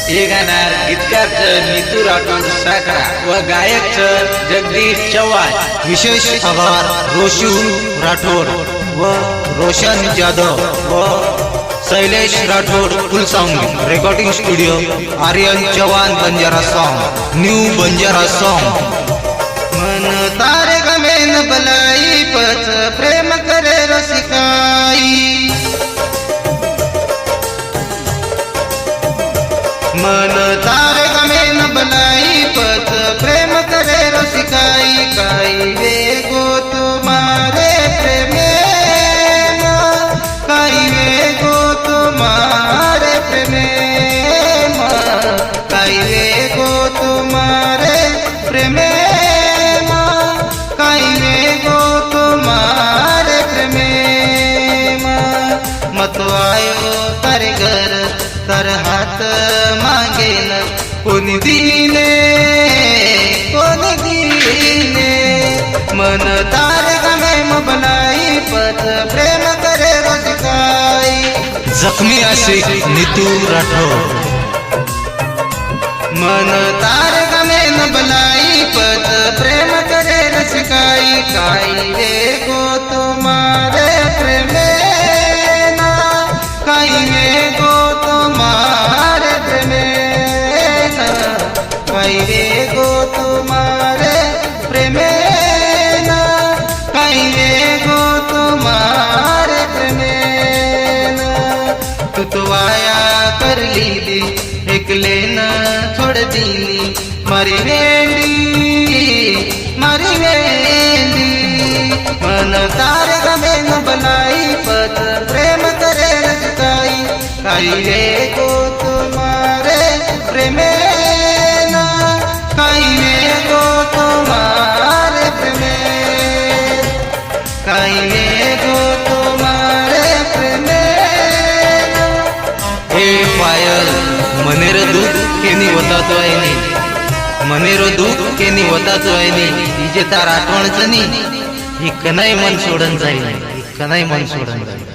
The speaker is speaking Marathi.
हे गाणार गीतकार नीतू राठोड साखरा व गायक जगदीश चव्हाण। विशेष आभार रोशू राठोड व रोशन जाधव व Shailesh Rathod full song recording studio Aryan Chavan Banjara song new Banjara song. मन तारे गमेन बलाई पच प्रेम करे रसिकाई, मन तारे गमेन बलाई पच प्रेम करे रसिकाई। काई वे गो तुम्हारे प्रेमे, काई वे गो तुम्हारे प्रेमे, काई वे गो तुम्हारे प्रेमे, मत आयो तारे घर तर हात मागेन कोणी दिने, कोणी दिने। मन तारे गमे बनाई पत प्रेम करे रसिकाई। जखमी आशिक नीतू राठोड। मन तारे गमे बनाई पत प्रेम करे रसिकाई। काई रे गो तुम्हारे प्रेमे, काई वे गो तुम्हारे प्रेमे, काई वे गो तुम्हारे प्रेमे, काई वे गो तुम्हारे प्रेमे। तू तो आया कर लीदी एकले न छोड़ दीनी, मारी वेंडी मारी वेंडी। मन तारे गमे न बनाई पत प्रेम करे रसिकाई। काई वे गो तुम्हारे प्रेमे, काई वे गो तुम्हारे प्रेमे, काई वे गो तुम्हारे प्रेमे। हे पायल मनेर दूध केनी वतातो आहे नी, मनेरो दूध केनी वतातो आहे नी। तिजे तार आठवणच नी ही कनाई मन सोडन जाईल, ही कनाई मन सोडन जाईल।